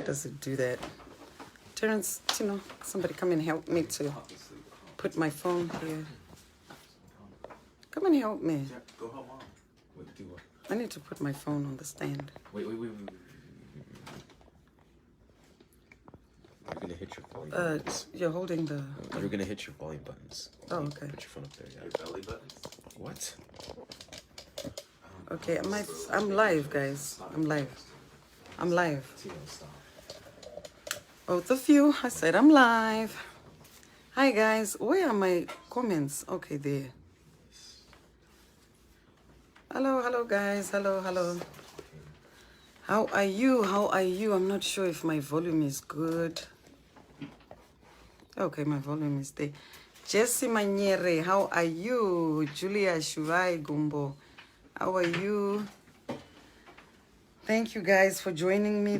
does it do that? Terrence, somebody come and help me to put my phone here. Come and help me. Yeah, go help mom. Wait, do what? I need to put my phone on the stand. Wait. You're gonna hit your volume buttons. You're holding the... You're gonna hit your volume buttons. Oh, okay. Put your phone up there, yeah. Your belly buttons? What? Okay, I'm live, guys. I'm live. Both of you, I said I'm live. Hi, guys. Where are my comments? Okay, there. Hello, guys. Hello. How are you? I'm not sure if my volume is good. Okay, my volume is there. Jessie Maniere, how are you? Julia Shurai Gumbo, how are you? Thank you guys for joining me.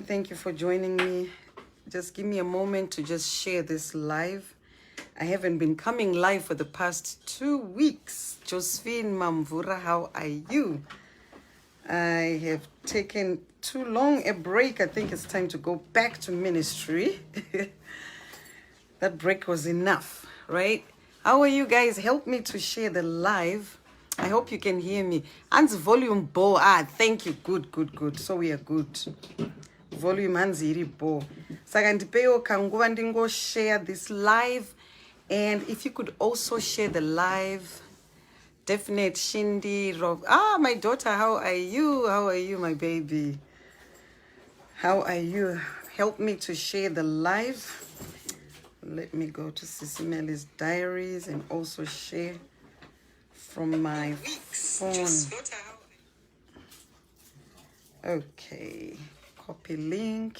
Just give me a moment to just share this live. I haven't been coming live for the past 2 weeks. Josephine Mamvura, how are you? I have taken too long a break. I think it's time to go back to ministry. That break was enough, right? How are you guys? Help me to share the live. I hope you can hear me. Hans volume bo. Thank you. Good. So we are good. Volume Hans iri bo. Sagandipeyo kanguva ndingo share this live. And if you could also share the live. Definite Shindi Rob. My daughter, how are you, my baby? How are you? Help me to share the live. Let me go to Sis Melly's diaries and also share from my phone. Okay, copy link.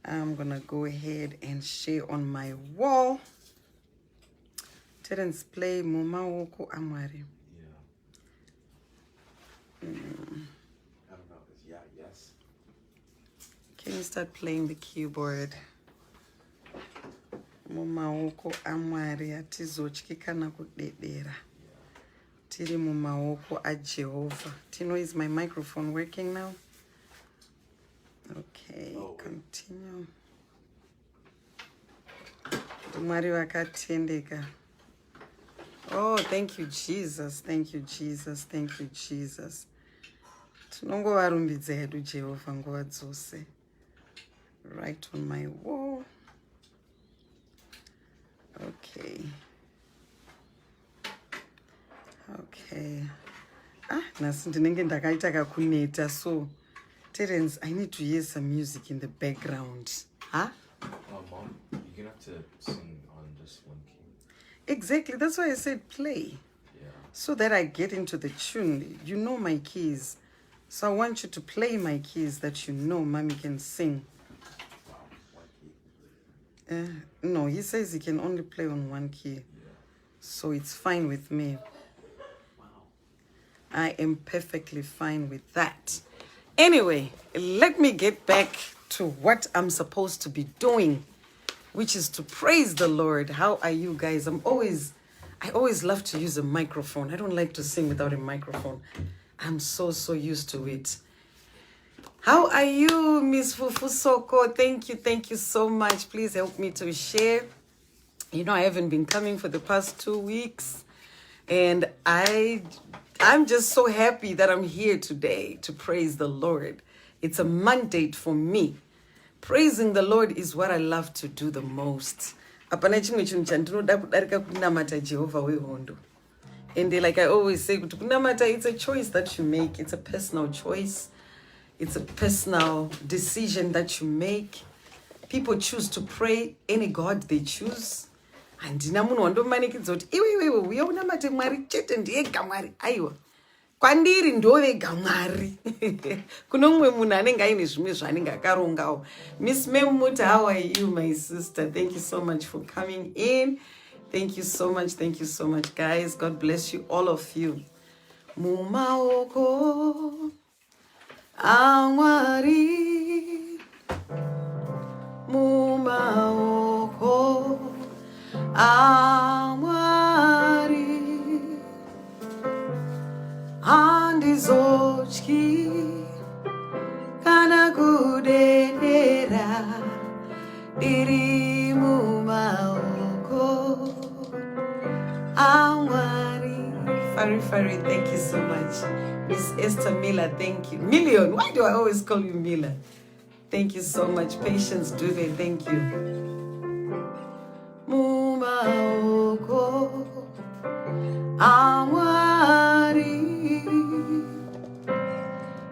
I'm gonna go ahead and share on my wall. Terence play Muma Woko Amari. Yeah. I don't know. Yeah, yes. Can you start playing the keyboard? Mumaoko amwari atizotyika nakudedera. Tiri mumaoko aJehovah. Tino, is my microphone working now? Okay, continue. Mwari vakatendeka. Oh, thank you, Jesus. Tinongovarumbidza hedu Jehovah nguva dzose. Right on my wall. Okay. Nasi ndinenge ndakaita kakuneta, so Terence, I need to hear some music in the background. Huh? Mom, you're gonna have to sing on just one key. Exactly, that's why I said play. Yeah. So that I get into the tune. You know my keys. So I want you to play my keys that you know Mommy can sing. No, he says he can only play on one key. Yeah. So it's fine with me. Wow. I am perfectly fine with that. Anyway, let me get back to what I'm supposed to be doing, which is to praise the Lord. How are you guys? I always love to use a microphone. I don't like to sing without a microphone. I'm so used to it. How are you, Miss Fufusoko? Thank you so much. Please help me to share. You know, I haven't been coming for the past 2 weeks. And I'm just so happy that I'm here today to praise the Lord. It's a mandate for me. Praising the Lord is what I love to do the most. And like I always say, it's a choice that you make. It's a personal choice. It's a personal decision that you make. People choose to pray any God they choose. And kwandiri ndovega Mwari. Kuno mumwe munhu anenge aine zvimwe zvaanenge akarongawo. Miss Memuta, how are you, my sister? Thank you so much for coming in. Thank you so much, guys. God bless you, all of you. Mumaoko amwari, mumaoko amwari, handizotyi kana kudedera. diri mumaoko amwari. Fari, thank you so much. Miss Esther Miller, thank you. Million, why do I always call you Miller? Thank you so much. Patience Dube, thank you. Mumaoko amwari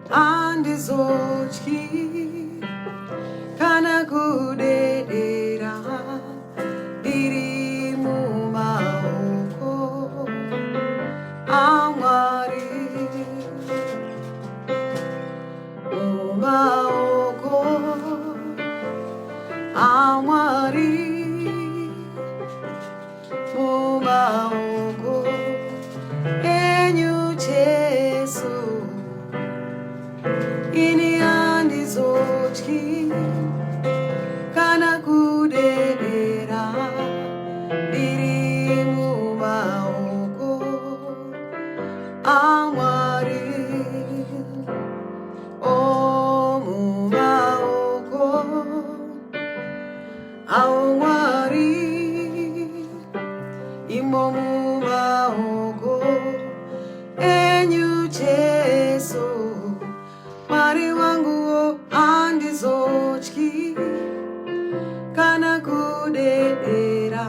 andizochki kana kudedera diri mumaoko amwari mumaoko amwari mumaoko enyu Jesu ini andizochki kana kudedera diri mumaoko amwari o mumaoko amwari imo mumaoko enyu Jesu Mari wangu andizochki kana kudedera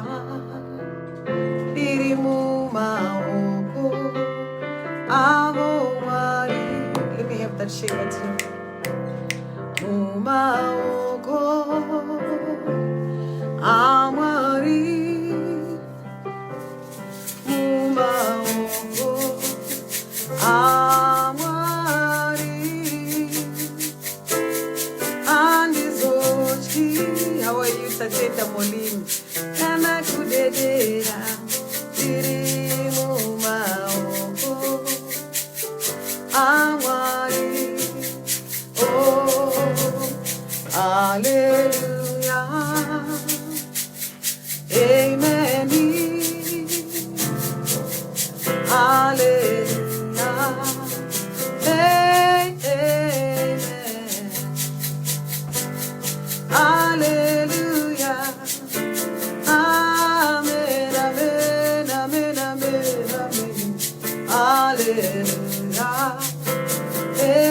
diri mumaoko avo Mari. Let me have that shape too. Mumaoko amari mumaoko how are you, Tatenda Molini? Kana kudedera diri mumaoko amwari. Oh, hallelujah, amen, hallelujah, amen, hallelujah, amen, amen, amen, amen, amen, hallelujah, amen,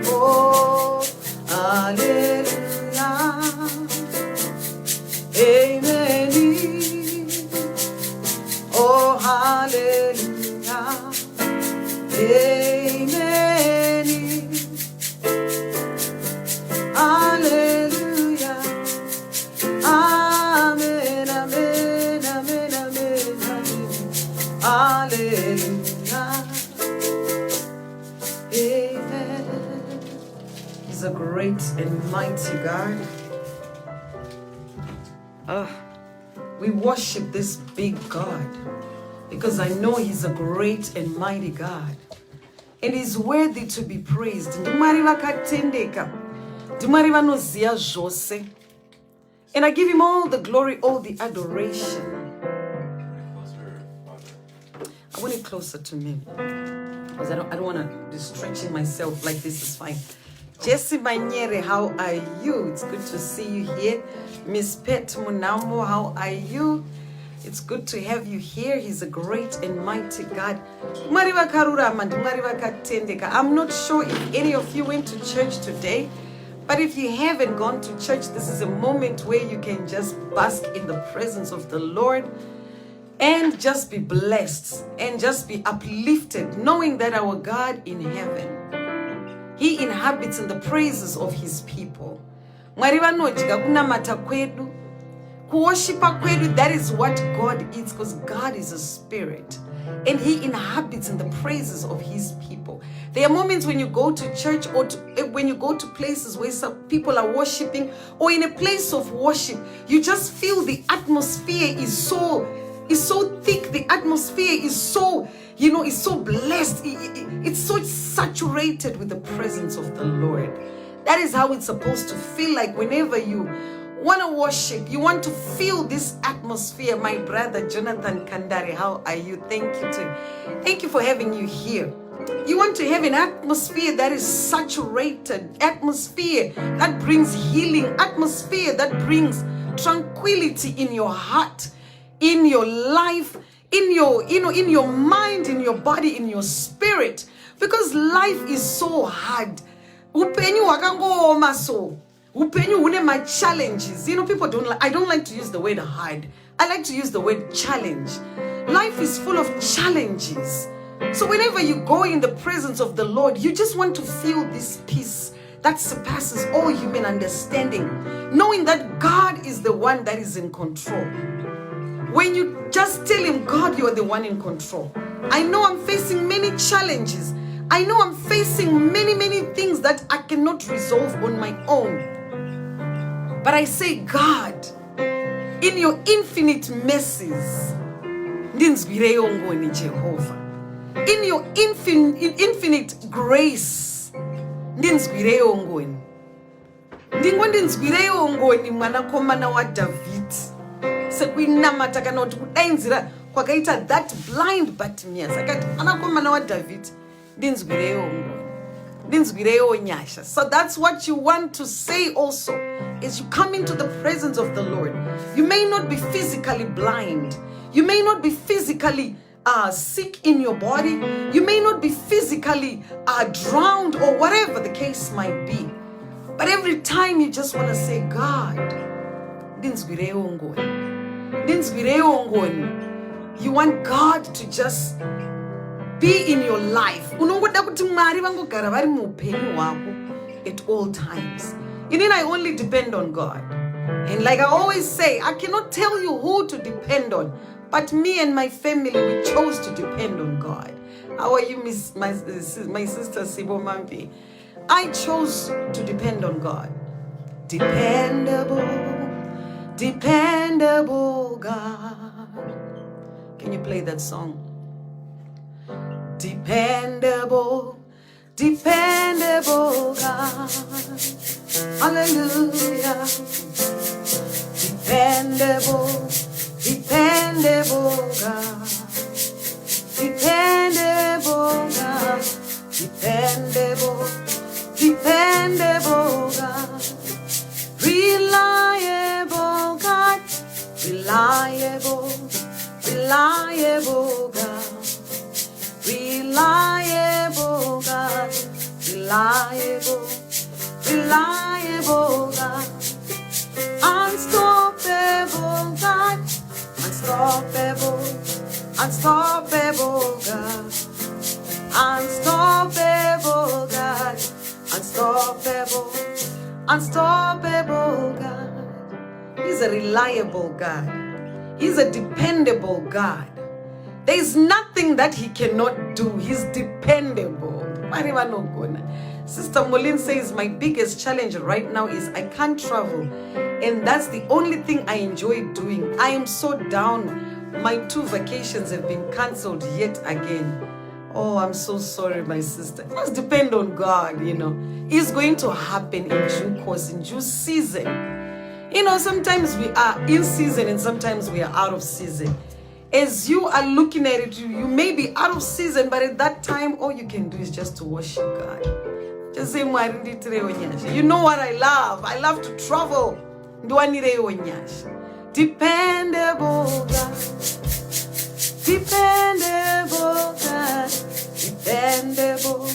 oh, hallelujah, amen, oh, hallelujah, amen. Hallelujah. Amen, amen, amen, amen, amen. Hallelujah. Amen. He's a great and mighty God. We worship this big God because I know He's a great and mighty God. And He's worthy to be praised. And I give Him all the glory, all the adoration. I want it closer to me because I don't want to be stretching myself like this is fine. Jessie Banyere, how are you? It's good to see you here. Miss Pet Munamo, how are you? It's good to have you here. He's a great and mighty God. I'm not sure if any of you went to church today, but if you haven't gone to church, this is a moment where you can just bask in the presence of the Lord and just be blessed and just be uplifted, knowing that our God in heaven, He inhabits in the praises of His people. That is what God is, because God is a spirit and He inhabits in the praises of His people. There are moments when you go to church or when you go to places where some people are worshiping, or in a place of worship, you just feel the atmosphere is so thick. The atmosphere is so, is so blessed. It's so saturated with the presence of the Lord. That is how it's supposed to feel like whenever you want to worship, you want to feel this atmosphere. My brother Jonathan Kandari, how are you? Thank you for having you here. You want to have an atmosphere that is saturated, atmosphere that brings healing, atmosphere that brings tranquility in your heart, in your life, in your, in your mind, in your body, in your spirit. Because life is so hard. Upenyu wakangoma so. Upenyu une my challenges. People I don't like to use the word hard. I like to use the word challenge. Life is full of challenges. So whenever you go in the presence of the Lord, you just want to feel this peace that surpasses all human understanding, knowing that God is the one that is in control. When you just tell him, God, you are the one in control. I know I'm facing many challenges. I know I'm facing many things that I cannot resolve on my own. But I say, God, in your infinite mercies, ndinzwireyo ngoni Jehovah. In your infinite grace, ndinzwireyo ngoni. Ndinzwireyo ngoni mwanakomana wa David. Sekuinamata kana kuti kudainzira kwakaita that blind Bartimaeus. Akati anakomana wa David, ndinzwireyo ngoni. Ndinzwireyo nyasha. So that's what you want to say also. As you come into the presence of the Lord, you may not be physically blind. You may not be physically sick in your body. You may not be physically drowned or whatever the case might be. But every time you just want to say, God, you want God to just be in your life. At all times. And then I only depend on God. And like I always say, I cannot tell you who to depend on. But me and my family, we chose to depend on God. How are you, my sister Sibo Mampi? I chose to depend on God. Dependable, dependable God. Can you play that song? Dependable, dependable God. Hallelujah. Dependable, dependable God. Dependable God. Dependable, dependable God. Reliable God. Reliable, reliable God. Reliable God. Reliable, reliable God. Unstoppable God. Unstoppable, unstoppable God. Unstoppable God. Unstoppable, unstoppable God. He's a reliable God. He's a dependable God. There is nothing that he cannot do. He's dependable. Sister Molin says, my biggest challenge right now is I can't travel. And that's the only thing I enjoy doing. I am so down. My 2 vacations have been cancelled yet again. Oh, I'm so sorry, my sister. It must depend on God, It's going to happen in due course, in due season. Sometimes we are in season and sometimes we are out of season. As you are looking at it, you may be out of season, but at that time, all you can do is just to worship God. Just say, you know what I love? I love to travel. Dependable God. Dependable God. Dependable.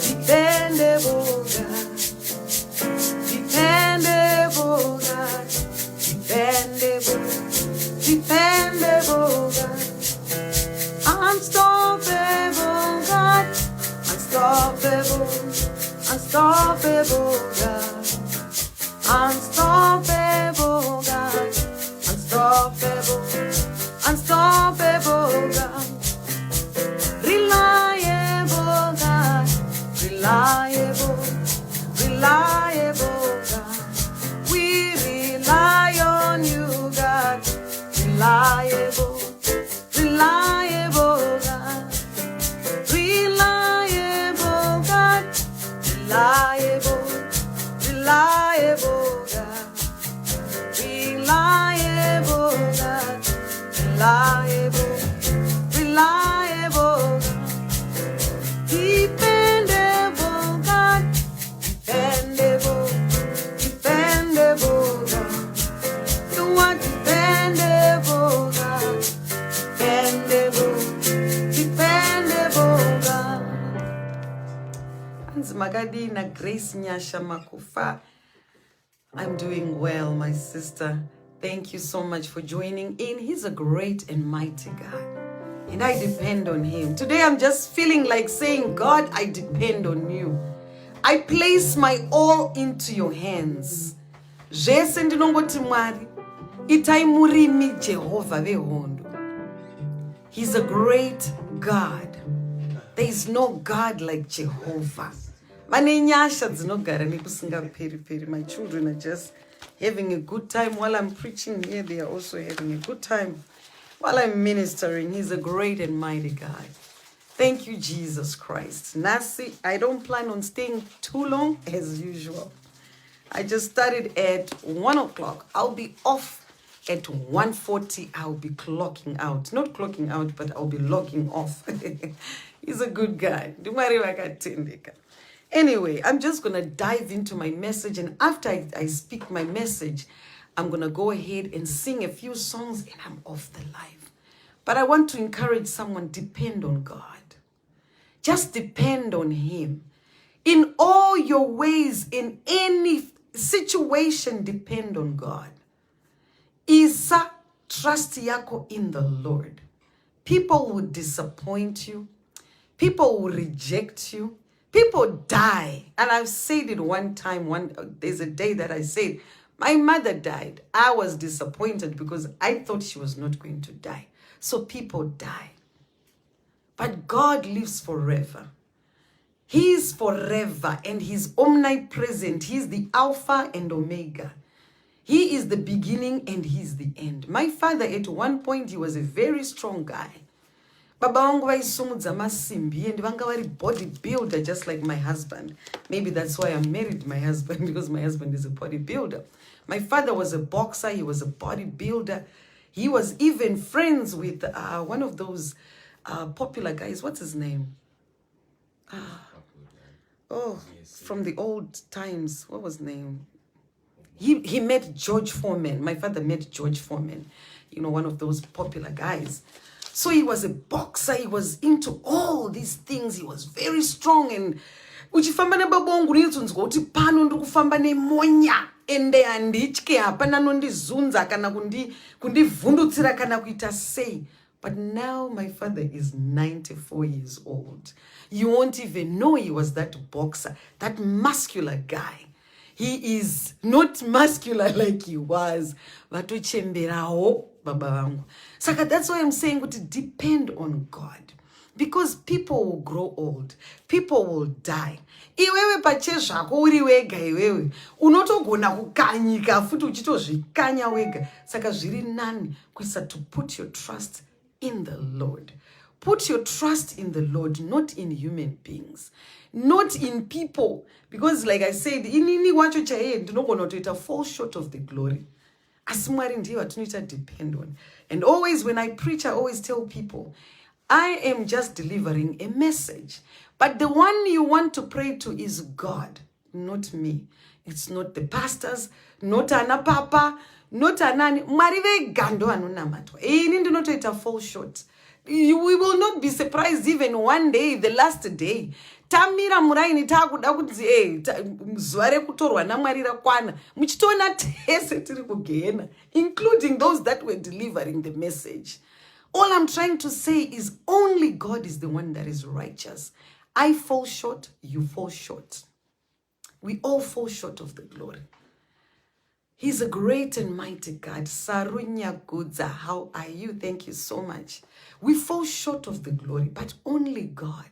Dependable God. Dependable God. Dependable. Dependable God. Unstoppable God. Unstoppable. Unstoppable God. Unstoppable God. Unstoppable. Unstoppable God. Reliable God. Reliable. Reliable God. We rely on you, God. Reliable. Reliable God. Reliable God. Reliable. Reliable God. Magadina Grace Nyasha Makufa. I'm doing well, my sister. Thank you so much for joining in. He's a great and mighty God, and I depend on him. Today I'm just feeling like saying, God, I depend on you. I place my all into your hands. Zvese ndinongoti Mwari, itai murimi Jehovah vehondo. He's a great God. There is no God like Jehovah. My children are just having a good time while I'm preaching here. They are also having a good time while I'm ministering. He's a great and mighty God. Thank you, Jesus Christ. Nasi, I don't plan on staying too long as usual. I just started at 1 o'clock. I'll be off at 1:40. I'll be clocking out. Not clocking out, but I'll be logging off. He's a good guy. Anyway, I'm just going to dive into my message. And after I speak my message, I'm going to go ahead and sing a few songs and I'm off the live. But I want to encourage someone, depend on God. Just depend on him. In all your ways, in any situation, depend on God. Isa, trust yako in the Lord. People will disappoint you. People will reject you. People die. And I've said it one time, there's a day that I said, my mother died. I was disappointed because I thought she was not going to die. So people die. But God lives forever. He is forever and he's omnipresent. He's the Alpha and Omega. He is the beginning and he's the end. My father, at one point, he was a very strong guy. Baba wangu vaisumudza masimbi and vanga vari bodybuilder just like my husband. Maybe that's why I married my husband, because my husband is a bodybuilder. My father was a boxer. He was a bodybuilder. He was even friends with one of those popular guys. What's his name? From the old times. What was his name? He met George Foreman. My father met George Foreman. You know, one of those popular guys. So he was a boxer. He was into all these things. He was very strong. And uchifamba nebabongu nilizunzwa uti pano ndikufamba nemonya ende anditye hapana nondizunza kana kundivhundutsira kana kuita sei. But now my father is 94 years old. You won't even know he was that boxer, that muscular guy. He is not muscular like he was. Vatochemberawo baba vangu. Saka that's why I'm saying to depend on God. Because people will grow old. People will die. Iwewe pachezvako uri wega iwewe. Unotogona kukanyika futi uchitozvikanya wega. Saka zviri nani kuisa to put your trust in the Lord. Put your trust in the Lord, not in human beings. Not in people. Because like I said, inini wacho chaye ndinogona kuita fall short of the glory. Asi Mwari ndiye watinoita depend on. And always when I preach, I always tell people, I am just delivering a message. But the one you want to pray to is God, not me. It's not the pastors, not Ana Papa, not Anani. Mwari vega ndo anonamatwa. Ini ndinotoita fall short. We will not be surprised even one day, the last day. Tamira muraini takuda kuti zuva rekutorwa naMwari rakwana. Muchitona tese tiri kugena, including those that were delivering the message. All I'm trying to say is only God is the one that is righteous. I fall short, you fall short. We all fall short of the glory. He's a great and mighty God. Sarunya Gudza, how are you? Thank you so much. We fall short of the glory, but only God.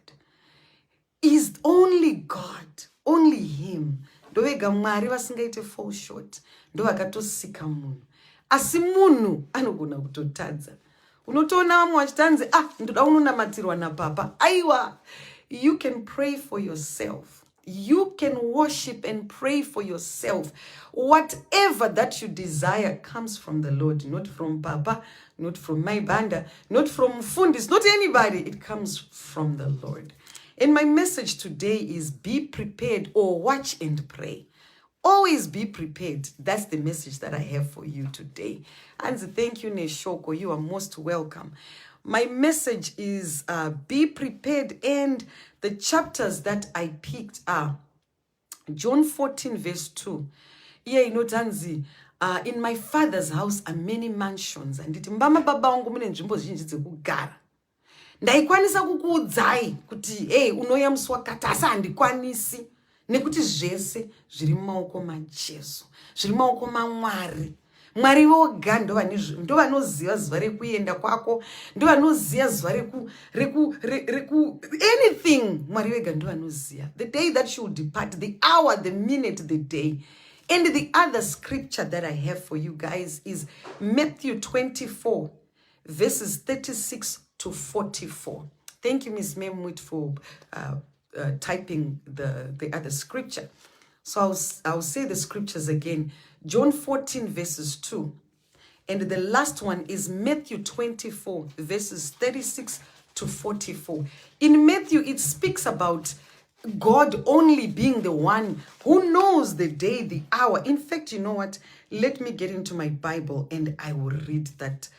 Is only God. Only him. Ndovega Mwari vasingaite fall short. Ndovakatosika munhu. Asi munhu anogona kutotadza. Unotoona vamwe vachitanze, ndoda unonamatirwa naPapa. Aiwa. You can pray for yourself. You can worship and pray for yourself. Whatever that you desire comes from the Lord, not from Papa, not from my Banda, not from Fundis, not anybody. It comes from the Lord. And my message today is be prepared or watch and pray. Always be prepared. That's the message that I have for you today. And thank you, Neshoko. You are most welcome. My message is be prepared, and the chapters that I picked are John 14 verse 2. Iye inotanzi, in my father's house are many mansions. Anditi mbama baba wangu mune nzvimbo zhinji dzekugara. Ndaikwanisa kukuudzai kuti unoya musi wakati asi handikwanisi nekuti zvese zviri mumaoko maJesu, zviri mumaoko maMwari. Mwari voga ndo vanoziva zuva rekuenda kwako, ndo vanoziva zuva reku anything. Mwari vega ndo vanoziva the day that you will depart, the hour, the minute, the day. And the other scripture that I have for you guys is Matthew 24 verses 36 to 44. Thank you, Miss Memwit, for typing the other scripture. So I'll say the scriptures again. John 14 verses 2. And the last one is Matthew 24 verses 36 to 44. In Matthew, it speaks about God only being the one who knows the day, the hour. In fact, you know what? Let me get into my Bible and I will read that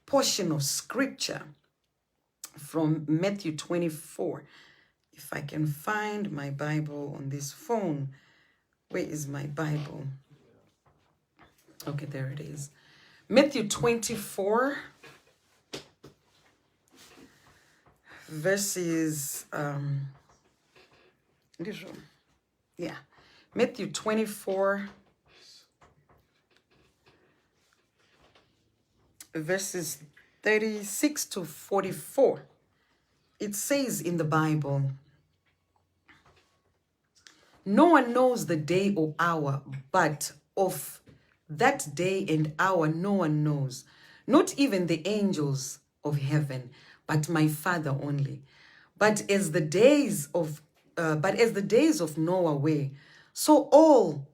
portion of scripture from Matthew 24. If I can find my Bible on this phone. Where is my Bible? Okay, there it is. Matthew 24 verses Matthew 24 verses 36 to 44. It says in the Bible, no one knows the day or hour, but of that day and hour no one knows, not even the angels of heaven, but my Father only. But as the days of Noah were, so also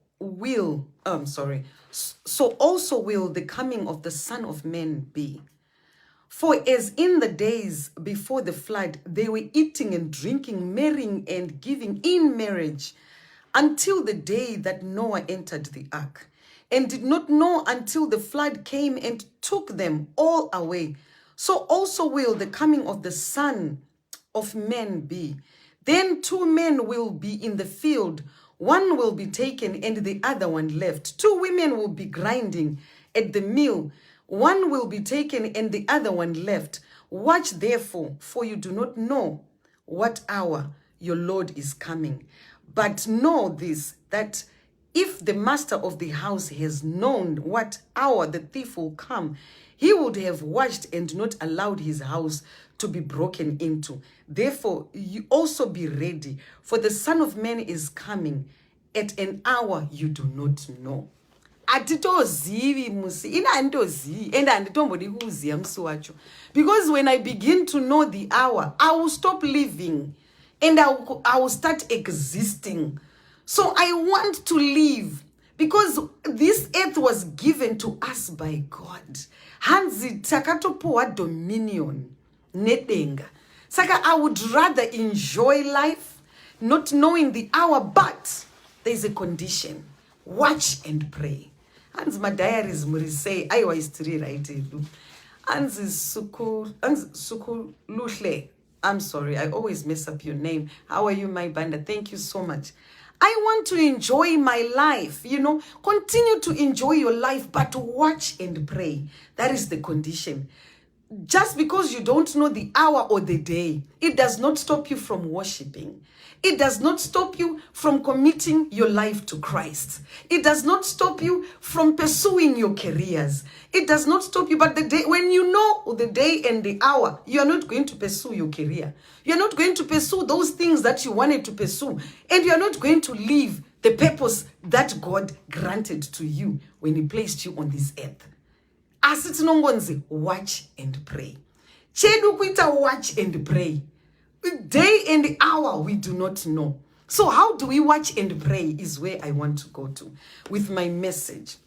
will the coming of the Son of Man be. For as in the days before the flood, they were eating and drinking, marrying and giving in marriage, until the day that Noah entered the ark, and did not know until the flood came and took them all away. So also will the coming of the Son of Man be. Then two men will be in the field, one will be taken and the other one left. Two women will be grinding at the mill, one will be taken and the other one left. Watch therefore, for you do not know what hour your Lord is coming. But know this, that if the master of the house has known what hour the thief will come, he would have watched and not allowed his house to be broken into. Therefore, you also be ready, for the Son of Man is coming at an hour you do not know. Atitozivi musi, ina andozi, and anditombodi kuziya musi wacho. Because when I begin to know the hour, I will stop living and I will start existing. So I want to live because this earth was given to us by God. Hanzi takatopowa dominion nedenga. Saka I would rather enjoy life, not knowing the hour, but there's a condition. Watch and pray. Hanzi my diaries muri say aiwa history right. Hanzi suku lushle. I'm sorry, I always mess up your name. How are you, my Banda? Thank you so much. I want to enjoy my life, continue to enjoy your life, but watch and pray. That is the condition. Just because you don't know the hour or the day, it does not stop you from worshiping. It does not stop you from committing your life to Christ. It does not stop you from pursuing your careers. It does not stop you, but the day, when you know the day and the hour, you are not going to pursue your career. You're not going to pursue those things that you wanted to pursue. And you're not going to live the purpose that God granted to you when he placed you on this earth. Asitinongonzi, watch and pray. Chedu kuita watch and pray. Day and the hour we do not know. So how do we watch and pray is where I want to go to with my message.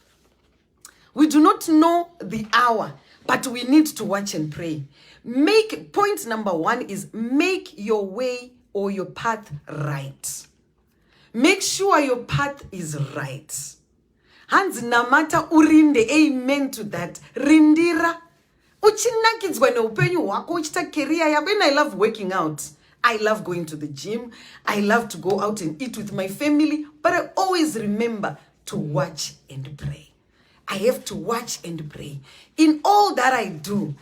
We do not know the hour, but we need to watch and pray. Point number one is make your way or your path right. Make sure your path is right. Hands namata urinde, amen to that. Rindira. Uchinakidzwa neupenyu hwako uchita career yako. And I love working out. I love going to the gym. I love to go out and eat with my family. But I always remember to watch and pray. I have to watch and pray. In all that I do,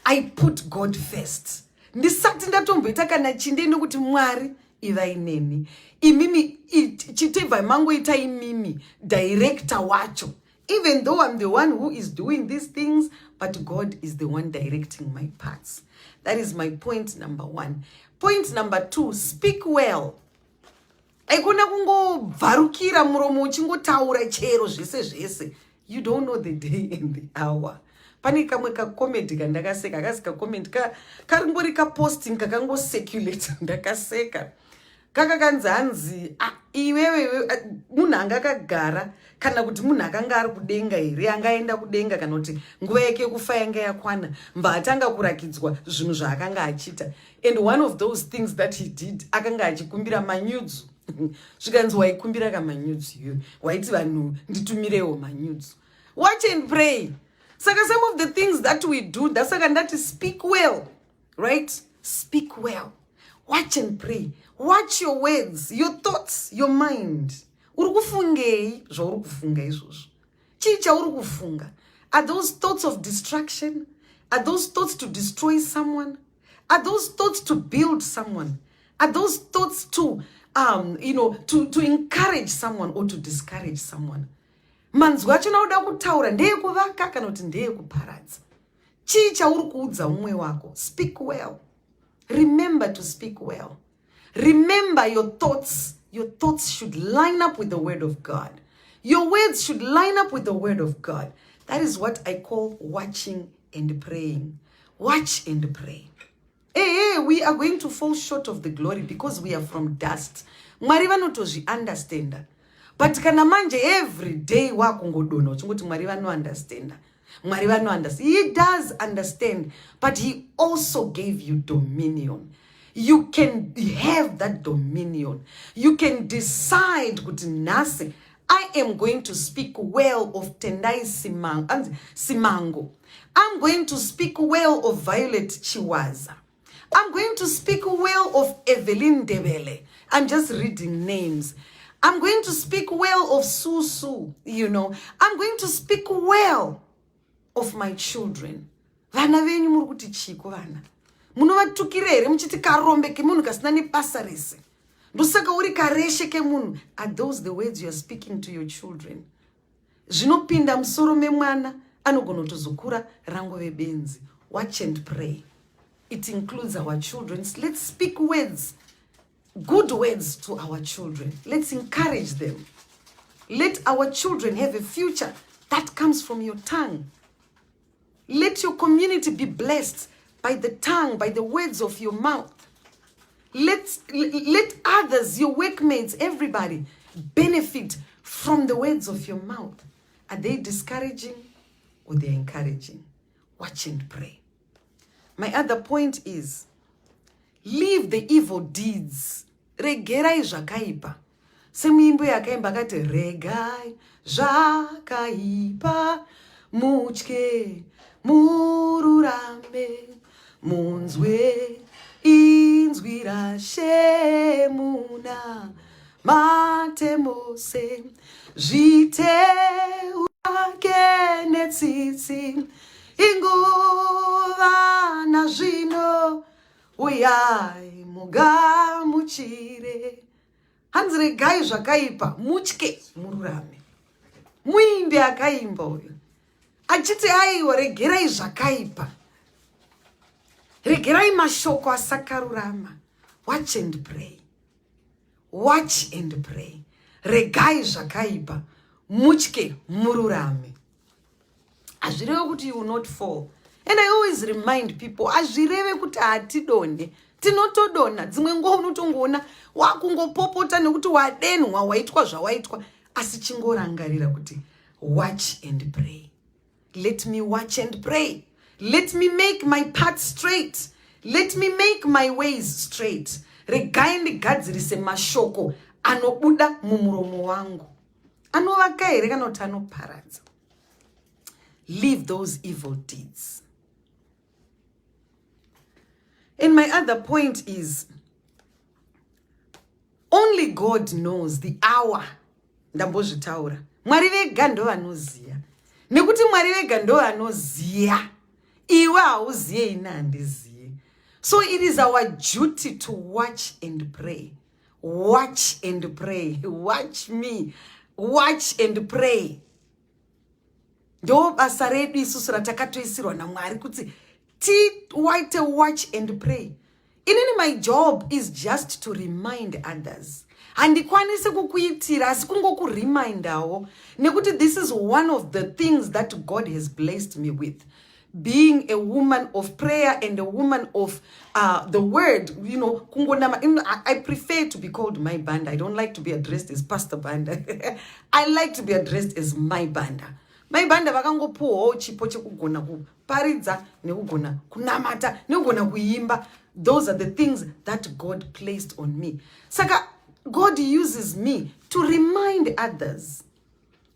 I put God first. Ndisati ndatomboita kana chindeni kuti Mwari ivaineni. Imimi chitebva mango ita imimi director wacho. Even though I'm the one who is doing these things, but God is the one directing my paths. That is my point number 1. Point number 2, speak well. Aikona kungobvarukira muromo uchingotaura chero zvese. You don't know the day and the hour. Pane kamwe kakomedi kandakaseka akazi kakomedi kangori kaposting kakango circulate ndakaseka kakakanzi hanzi iwewe munhu anga akagara kana kuti munhu akanga ari kudenga here angaenda kudenga kana kuti nguva yake yekufa yanga yakwana mbatanga kurakidzwa zvinhu zvaakanga achita. And one of those things that he did akanga achikumbira manyudzu zvikanzi waikumbira kamanyudzu iwe waiti vanhu nditumirewo manyudzu. Watch and pray. Saka some of the things that we do, that's like that is speak well, right? Speak well. Watch and pray. Watch your words, your thoughts, your mind. Urukufungei, zvorukufunga izvozvo. Chicha urukufunga. Are those thoughts of distraction? Are those thoughts to destroy someone? Are those thoughts to build someone? Are those thoughts to to encourage someone or to discourage someone? Manzwi achona uda kutaura ndeyekuvaka kana kuti ndeyekuparadza. Chii chauri kuudza umwe wako? Speak well. Remember to speak well. Remember your thoughts. Your thoughts should line up with the word of God. Your words should line up with the word of God. That is what I call watching and praying. Watch and pray. Hey, we are going to fall short of the glory because we are from dust. Mwari vanotozvi understand. But kana manje every day wakungodona uchingoti Mwari vano understand. Mwari vano understand. He does understand, but he also gave you dominion. You can have that dominion. You can decide kuti nasi I am going to speak well of Tendai Simango. I'm going to speak well of Violet Chiwaza. I'm going to speak well of Evelyn Debele. I'm just reading names. I'm going to speak well of Susu, I'm going to speak well of my children. Vana venyu muri kuti chiko vana. Munovatukira here muchiti karombe kemunhu kasina nebasa rese. Ndosaka uri kareshe kemunhu. Are those the words you are speaking to your children? Zvinopinda musoro memwana anogona kutozokura rangove benzi. Watch and pray. It includes our children. Let's speak words. Good words to our children. Let's encourage them. Let our children have a future that comes from your tongue. Let your community be blessed by the tongue, by the words of your mouth. Let others, your workmates, everybody benefit from the words of your mouth. Are they discouraging or they are encouraging? Watch and pray. My other point is, leave the evil deeds. Regerai zvakaipa. Semuimbo yakaimba kati regai zvakaipa mutye mururame munzwe inzwi rashemuna matemose zviteuake netsitsi inguva nazvino uyai mugamuchire. Hanzi regai zvakaipa mutye mururame. Muimbe akaimba uyu achiti aiwa regerai zvakaipa, regerai mashoko asakarurama. Watch and pray. Watch and pray. Regai zvakaipa mutye mururame. Azvireve kuti you will not fall. And I always remind people, azvireve kuti hatidone. Tinotodona. Dzimwe nguva unotongoona wakungopopota nekuti wadenwa waitwa zvawaitwa. Asi chingorangarira kuti watch and pray. Let me watch and pray. Let me make my path straight. Let me make my ways straight. Regai ndigadzirise mashoko anobuda mumuromo wangu. Anovaka here kana kuti anoparadza. Leave those evil deeds. And my other point is, Only God knows the hour. Ndambozvitaura. Mwari vega ndo vanoziya. Nekuti Mwari vega ndo vanoziya. Iwe hauziye ina handiziye. So it is our duty to watch and pray. Watch and pray. Watch me. Watch and pray. Ndo basa redu isusu ratakatoisirwa naMwari kuti waite watch and pray. Inini my job is just to remind others. Handikwanise kukuitira asi kungokuremindawo nekuti this is one of the things that God has blessed me with. Being a woman of prayer and a woman of the word, you know, I prefer to be called my Banda. I don't like to be addressed as Pastor Banda. I like to be addressed as my Banda. My Banda vakangopuwawo chipo chekugona kuparidza nekugona kunamata nekugona kuimba. Those are the things that God placed on me. Saka God uses me to remind others.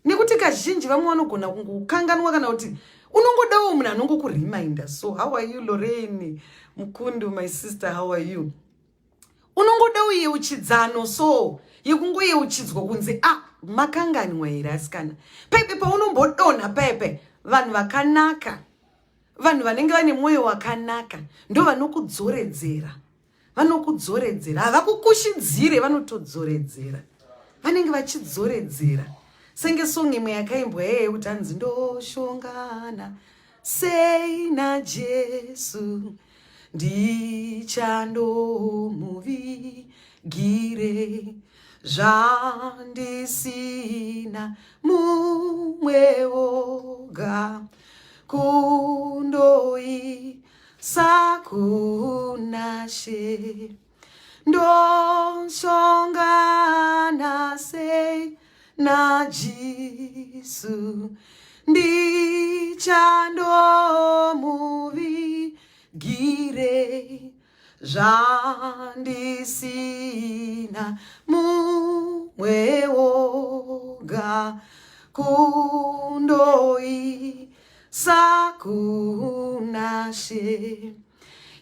Nekuti kazhinji vamwe vanogona kungokanganwa kana kuti unongodawo munhu anongokureminder. So how are you, Lorraine Mukundu, my sister, how are you? Unongodawo yeuchidzano so yekungoyeuchidzwa kunze makanganwa here asikana. Pepe paunombodonha pepe vanhu vakanaka. Vanhu vanenge vane mwoyo wakanaka ndo vanokudzoredzera. Vanokudzoredzera. Havakukushidzire, vanotodzoredzera. Vanenge vachidzoredzera. Senge song imwe yakaimbwa kuti hanzi ndoshongana sei naJesu ndichandomuvigire zvandisina mumwe woga kundoisa kuna She ndoshongana sei naJesu ndichandomuvigire zvandisina mumwe woga kundoisa kuna She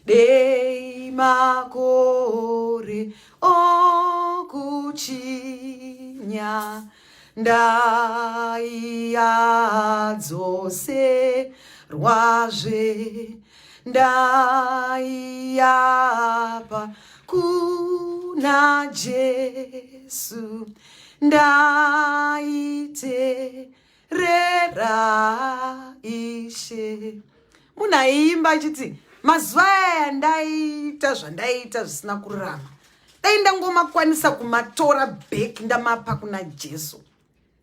dei makore okuchinya ndaiadzoserwazve ndaiapa kuna Jesu ndaiterera Ishe. Munhu aiimba achiti mazuva aya ndaita zvandaita zvisina kururama dai ndangomakwanisa kumatora back ndamapa kuna Jesu.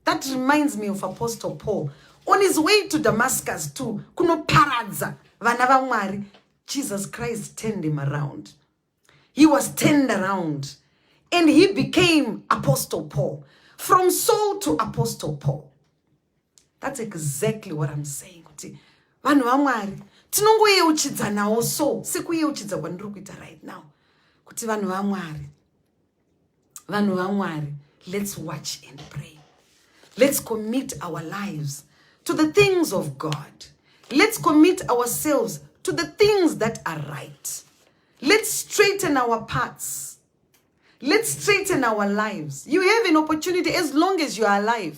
That reminds me of Apostle Paul on his way to Damascus to kunoparadza vana vaMwari. Jesus Christ turned him around. He was turned around and he became Apostle Paul. From Saul to Apostle Paul. That's exactly what I'm saying. Vanhu vaMwari tinongoyeuchidzanawo so sekuyeuchidza kwandiri kuita right now. Kuti vanhu vaMwari, let's watch and pray. Let's commit our lives to the things of God. Let's commit ourselves to the things that are right. Let's straighten our paths. Let's straighten our lives. You have an opportunity as long as you are alive.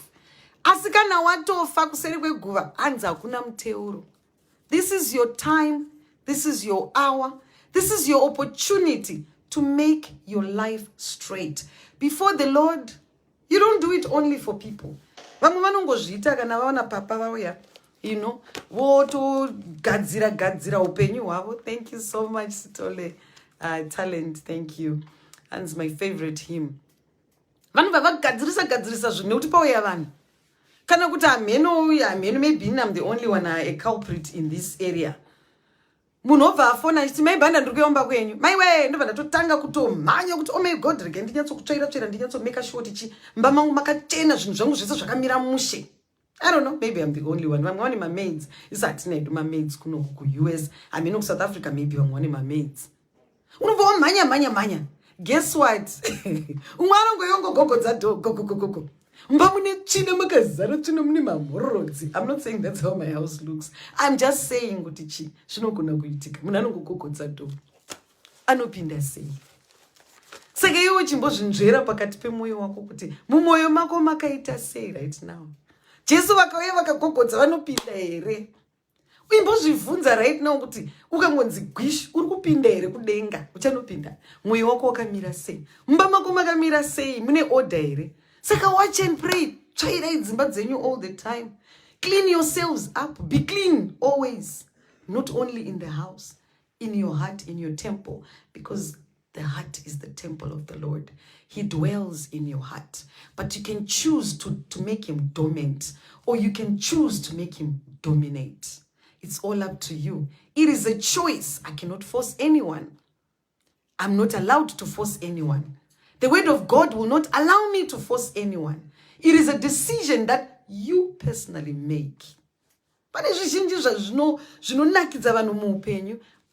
Asikana watofa kuseri kweguva anza hakuna mteuro. This is your time. This is your hour. This is your opportunity to make your life straight. Before the Lord, you don't do it only for people. Vamwe vanongozviita kana vaona papa vauya, you know, voto gadzira upenyu hwavo. Thank you so much, Sitole. Talent, thank you. That's my favorite hymn. Vanhu vavagadzirisa zvinhu nekuti pauya vanhu. Kana kuti ameno maybe I'm the only one a culprit in this area. Munhu obva afona achiti mai Banda ndiri kuomba kwenyu. Maiwe ndobva ndatotanga kutomhanya kuti oh my God rege ndinyatsokutsvaira ndinyatsomeka sure kuti mba mangu makachena zvinhu zvangu zvese zvakamira mushe. I don't know, maybe I'm the only one. Vamwe vane mamaids. Isi hatina hedu mamaids kuno ku-US. Ameno ku-South Africa maybe vamwe vane mamaids. Unobva wamhanya. Guess what? Umwe anongoyongogogodza gogo. Mba mune tsvina makazara tsvina mune mamhorodzi. I'm not saying that's how my house looks. I'm just saying kuti chi zvinogona kuitika. Munhu anongogogodza do. Anopinda sei. Saka iwe chimbozvinzvera pakati pemwoyo wako kuti mumwoyo mako makaita sei right now. Jesu vakauya vakagogodza vanopinda here? Uimbozvibvunza right now kuti ukangonzi gwish uri kupinda here kudenga uchanopinda. Mwoyo wako wakamira sei? Mumba mako makamira sei? Mune order here? Saka watch and pray. Tsvairai dzimba dzenyu all the time. Clean yourselves up. Be clean always. Not only in the house, in your heart, in your temple, because the heart is the temple of the Lord. He dwells in your heart. But you can choose to make him dormant, or you can choose to make him dominate. It's all up to you. It is a choice. I cannot force anyone. I'm not allowed to force anyone. The word of God will not allow me to force anyone. It is a decision that you personally make.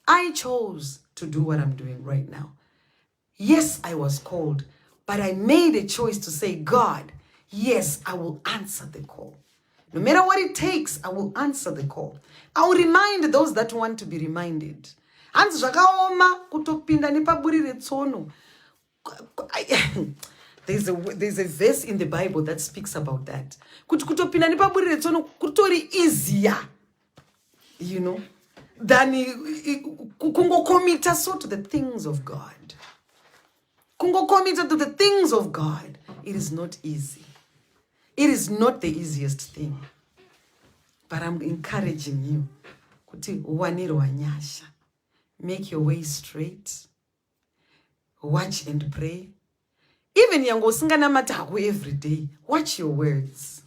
I chose to do what I'm doing right now. Yes, I was called, but I made a choice to say, God, yes, I will answer the call. No matter what it takes, I will answer the call. I will remind those that want to be reminded. There's a verse in the Bible that speaks about that. Easier, you know, than kungokomita so to the things of God. Kungokomita to the things of God. It is not easy. It is not the easiest thing. But I'm encouraging you. Make your way straight. Watch and pray. Even yango singana mataku every day. Watch your words.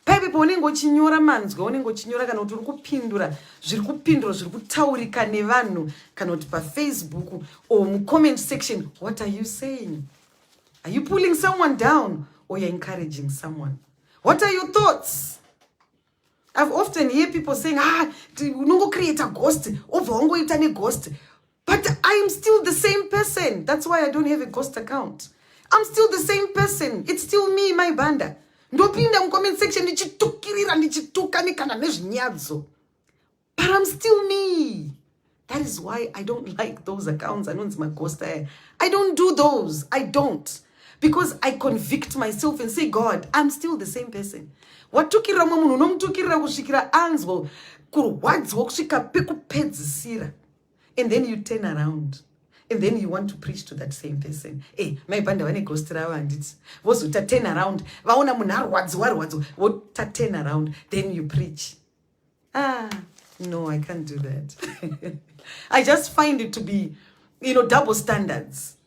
Paipe ponengo chinyora manzwa, onengo chinyora kana kuti urikupindura, zvirikutaurika nevanhu kana kuti pa Facebook or mu comment section. What are you saying? Are you pulling someone down or you're encouraging someone? What are your thoughts? I've often heard people saying, unongo create a ghost, ovongo itane ghost. But I am still the same person. That's why I don't have a ghost account. I'm still the same person. It's still me, my banda. Ndopinda mu comment section ndichitukirira ndichitukanikana nezvinyadzo. But I'm still me. That is why I don't like those accounts. I know it's my ghost. I don't do those. I don't. Because I convict myself and say, God, I'm still the same person. Watukira munhu unomutukirira kusvikira anzwa kurwadzwa kusvika pekupedzisira. And then you turn around. And then you want to preach to that same person. Hey, my banda vane ghost rava handiti. Vozuta turn around. Vaona munhu arwadziwa. Vota turn around. Then you preach. No, I can't do that. I just find it to be, double standards.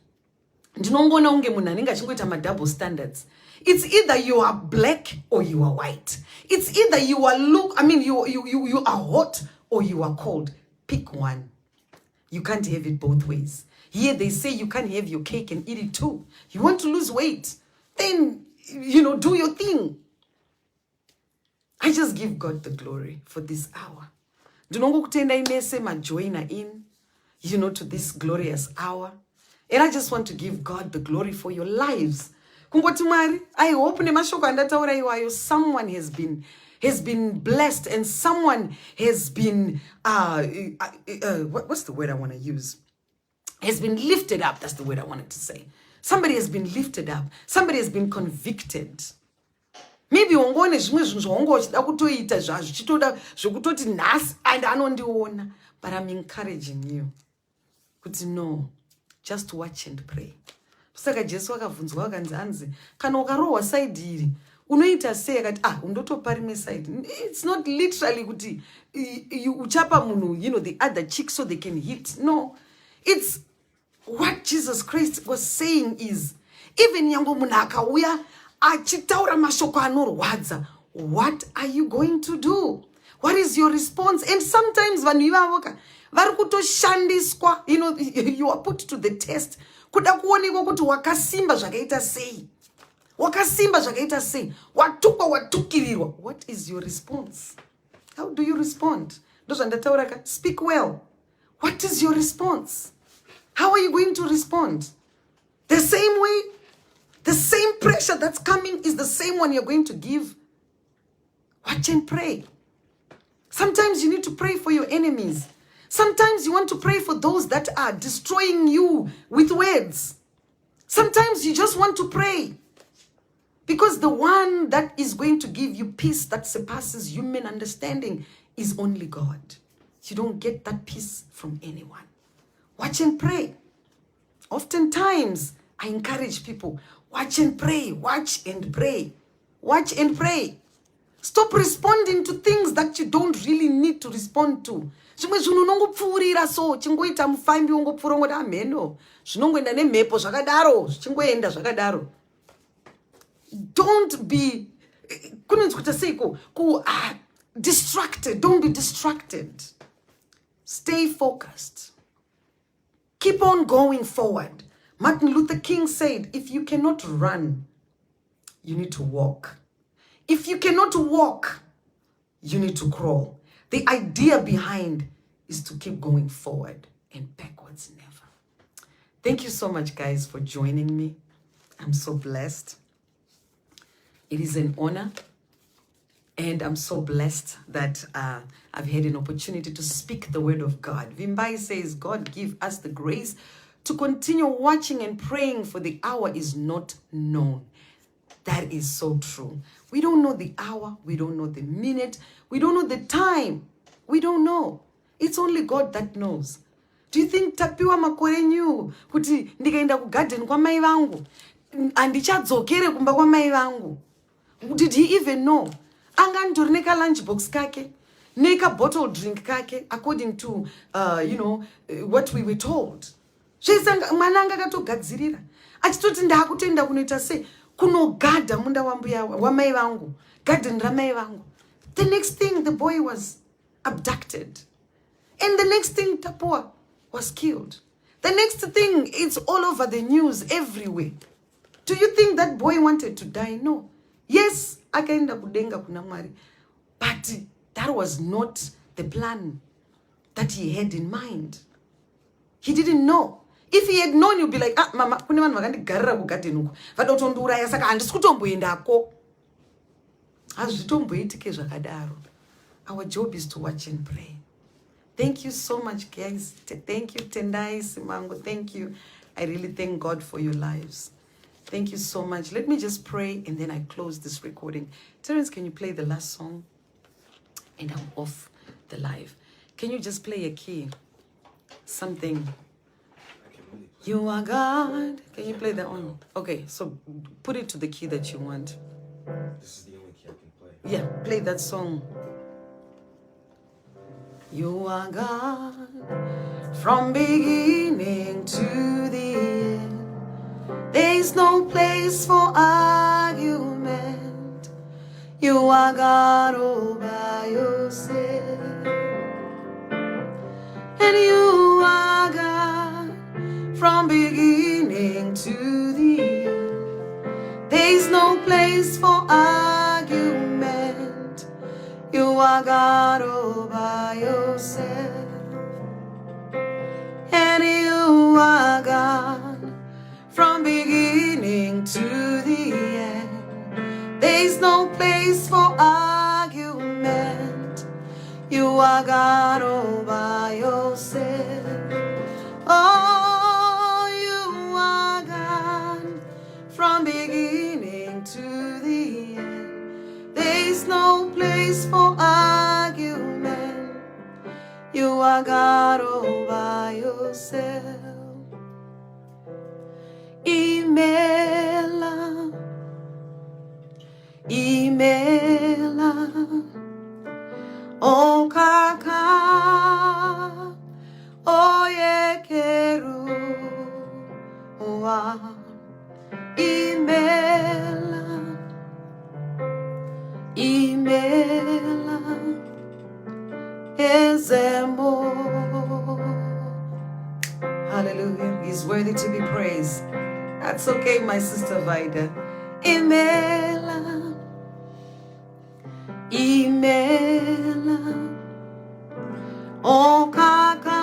Ndinongona unge munhu anenge achingoita ma-double standards. It's either you are black or you are white. It's either you are you are hot or you are cold. Pick one. You can't have it both ways. Here they say you can't have your cake and eat it too. You want to lose weight, then, do your thing. I just give God the glory for this hour. Ndinongo kutenda imese majoina in, to this glorious hour. And I just want to give God the glory for your lives. Kungoti Mwari, I hope nemashoko andataura iwayo someone has been blessed and someone has been what's the word I want to use? Has been lifted up. That's the word I wanted to say. Somebody has been lifted up. Somebody has been convicted. Maybe ungone zvimwe zvinhu zvaunga uchida kutoita zvichitoda zvokutoti nhasi and anondiona. But I'm encouraging you. Kuti no, just watch and pray. Saka Jesu akavunzwa akanzi kana ukarohwa side iri unoita sei akati undotopa rimwe side. It's not literally kuti uchapa munhu the other cheek so they can hit. No, it's what Jesus Christ was saying is, even yango munhu akauya achitaura mashoko anorwadza, what are you going to do? What is your response? And sometimes vanhu ivavo vari kutoshandiswa, you are put to the test. Kuda kuonekwa kuti wakasimba zvakaita sei. Wakasimba zvakaita sei. Watukwa watukirirwa. What is your response? How do you respond? Ndozvandataura, speak well. What is your response? How are you going to respond? The same way? The same pressure that's coming is the same one you're going to give? Watch and pray. Sometimes you need to pray for your enemies. Sometimes you want to pray for those that are destroying you with words. Sometimes you just want to pray. Because the one that is going to give you peace that surpasses human understanding is only God. You don't get that peace from anyone. Watch and pray. Oftentimes, I encourage people, watch and pray, watch and pray, watch and pray. Stop responding to things that you don't really need to respond to. Zvimwe zvinhu unongopfuurira so chingoita mufambi ungopfuura ngoti amheno zvinongoenda nemhepo zvakadaro zvichingoenda zvakadaro. Don't be distracted. Don't be distracted. Stay focused. Keep on going forward. Martin Luther King said, if you cannot run, you need to walk. If you cannot walk, you need to crawl. The idea behind is to keep going forward and backwards never. Thank you so much, guys, for joining me. I'm so blessed. It is an honor, and I'm so blessed that I've had an opportunity to speak the word of God. Vimbai says, God give us the grace to continue watching and praying, for the hour is not known. That is so true. We don't know the hour. We don't know the minute. We don't know the time. We don't know. It's only God that knows. Do you think tapiwa makore nyu kuti ndikaenda ku garden kwa mai vangu andichadzokere kumba kwa mai vangu? Did he even know? Anga ndori neka lunchbox kake, neka bottle drink kake, according to what we were told. Zvesanga mwana anga katogadzirira achitoti ndakutoenda kunoita sei kunogada munda wamai vangu, garden ramai vangu. The next thing, the boy was abducted, and the next thing, Tapua was killed. The next thing, it's all over the news everywhere. Do you think that boy wanted to die? No. Yes, akaenda kudenga kuna Mwari, but that was not the plan that he had in mind. He didn't know. If he had known, you'd be like, mama, kune vanhu vakandigarira kugarden uku vadotondiuraya saka handisi kutomboendako. Hazvitomboitike zvakadaro. Our job is to watch and pray. Thank you so much, guys. Thank you, Tendai, Simango. Thank you. I really thank God for your lives. Thank you so much. Let me just pray and then I close this recording. Terence, can you play the last song? And I'm off the live. Can you just play a key? Something. You are God. Can you play that one? Okay, so put it to the key that you want. This is the only key I can play. Yeah, play that song. You are God from beginning to the end. There is no place for argument. You are God all by yourself. And you are God from beginning to the end. There is no place for argument. You are God all by yourself. And you are God from beginning to the end. There is no place for argument. You are God all by yourself. Oh, you are God from beginning to the end. There is no place for argument. You are God all by yourself. Imela, Imela, O Kaka, O Yekeru, Oa, Imela, Imela, Ezemo. Hallelujah. He's worthy to be praised. That's okay, my sister Vida. Imela, Imela, O Kaka,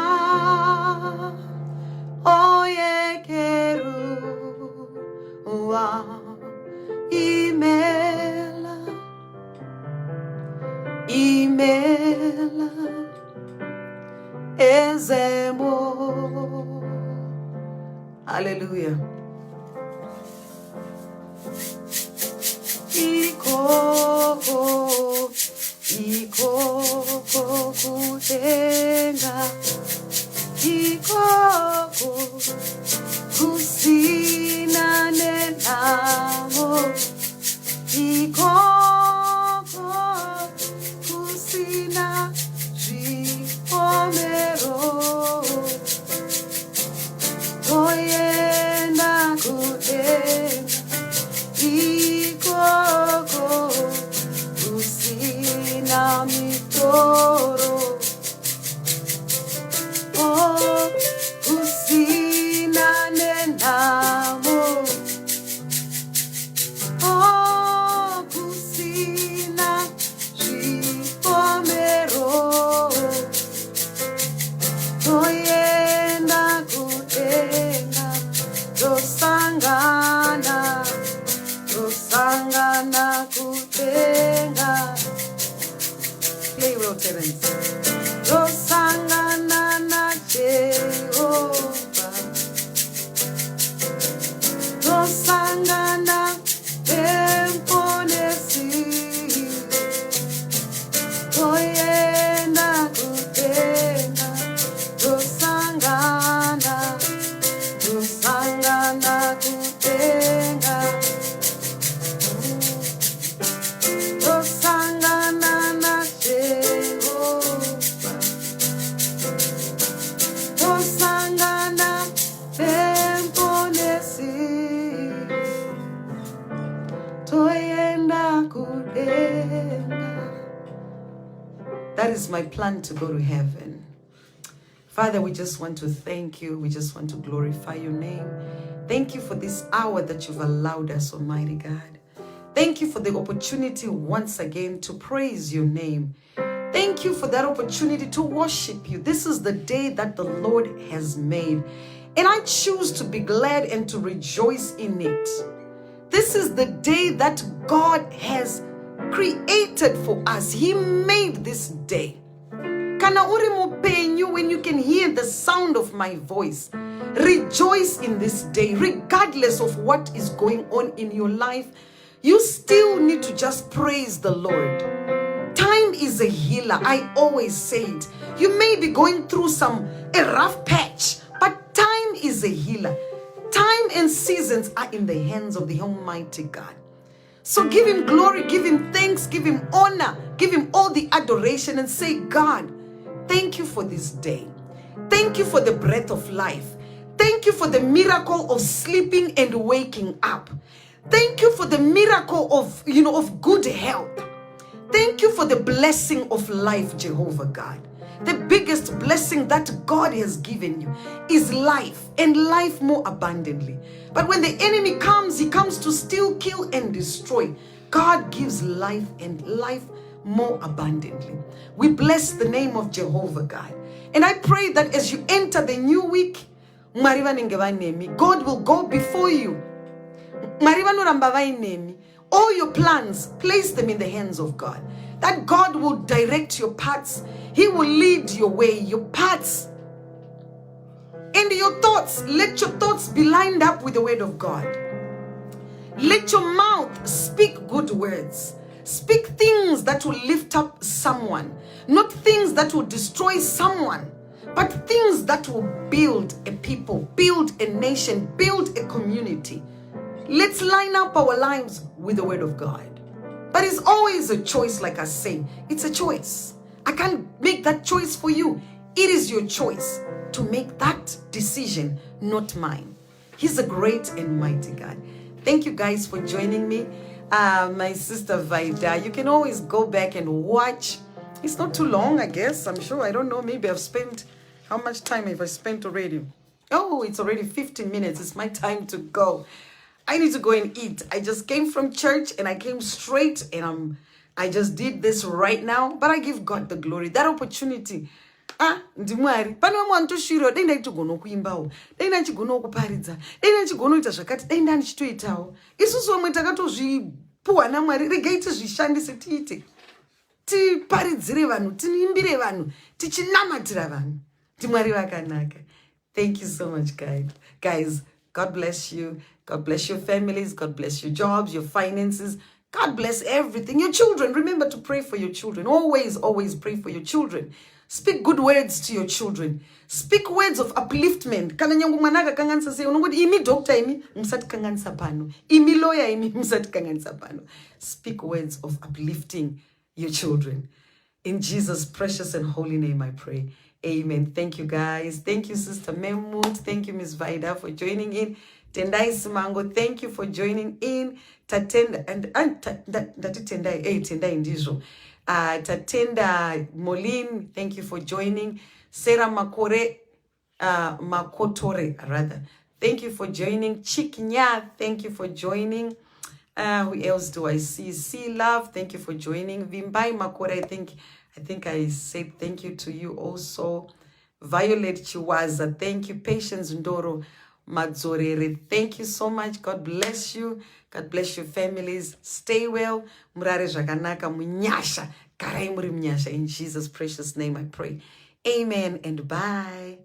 O Yekeru, Oa, Imela, Imela, Ezemo. Hallelujah. namitoro. Oh, kusina nenamo. Oh, kusina zvipomero. Toyenda kudenga, tosangana kudenga. Play well, Terence. Tosangana na Jehovah. Tosangana emponesi. Toyenda kudenga, tosangana kudenga. Tosangana na Jehovah. Tosangana emponesi. Toyenda kudenga. That is my plan, to go to heaven. Father, we just want to thank you. We just want to glorify your name. Thank you for this hour that you've allowed us, Almighty God. Thank you for the opportunity once again to praise your name. Thank you for that opportunity to worship you. This is the day that the Lord has made, and I choose to be glad and to rejoice in it. This is the day that God has created for us. He made this day. Kana uri mupenyu, when you can hear the sound of my voice, rejoice in this day, regardless of what is going on in your life. You still need to just praise the Lord. Time is a healer. I always say it. You may be going through a rough patch, but time is a healer. Time and seasons are in the hands of the Almighty God. So give him glory, give him thanks, give him honor, give him all the adoration, and say, God, thank you for this day. Thank you for the breath of life. Thank you for the miracle of sleeping and waking up. Thank you for the miracle of good health. Thank you for the blessing of life, Jehovah God. The biggest blessing that God has given you is life, and life more abundantly. But when the enemy comes, he comes to steal, kill, and destroy. God gives life, and life more abundantly. We bless the name of Jehovah God. And I pray that as you enter the new week, God will go before you. All your plans, place them in the hands of God. That God will direct your paths. He will lead your way, your paths. And your thoughts, let your thoughts be lined up with the word of God. Let your mouth speak good words. Speak things that will lift up someone. Not things that will destroy someone, but things that will build a people, build a nation, build a community. Let's line up our lives with the word of God. But it's always a choice, like I say. It's a choice. I can't make that choice for you. It is your choice to make that decision, not mine. He's a great and mighty God. Thank you guys for joining me. My sister Vida, you can always go back and watch. It's not too long, I guess. I'm sure. I don't know. Maybe I've spent, how much time have I spent already? Oh, it's already 15 minutes. It's my time to go. I need to go and eat. I just came from church and I came straight, and I just did this right now. But I give God the glory. That opportunity. Ndimwari. Pane mwantu shiro. Denda chigona kuimbawo. Denda chigona kuparidza. Denda chigona kuita zvakati. Denda ndichitoitawo. Isusu vamwe takatozvipuwa naMwari. Regai tizvishandise tiite. Tiparidzire vanhu, tinimbire vanhu, tichinamatira vanhu. Ndimwari vakanaka. Thank you so much, guys. God bless you. God bless your families. God bless your jobs, your finances. God bless everything. Your children. Remember to pray for your children. Always, always pray for your children. Speak good words to your children. Speak words of upliftment. Kana nyangu mwanaka kanganisa se unongoti imi doctor imi msati kanganisa pano. Imi lawyer imi msati kanganisa pano. Speak words of uplifting your children. In Jesus' precious and holy name I pray. Amen. Thank you, guys. Thank you, Sister Memut. Thank you, Miss Vida, for joining in. Tendai Simango, thank you for joining in. Tatenda and Tendai, Tendai Ndizho. Tatenda Molin, thank you for joining. Sarah Makore, Makotore, rather. Thank you for joining. Chiknya, thank you for joining. Who else do I see? See Love, thank you for joining. Vimbai Makore, I think I said thank you to you also. Violet Chiwaza, thank you. Patience Ndoro Madzorere, thank you so much. God bless you. God bless your families. Stay well. Murare Jaganaka Munyasha. Karai muri munyasha. In Jesus' precious name I pray. Amen and bye.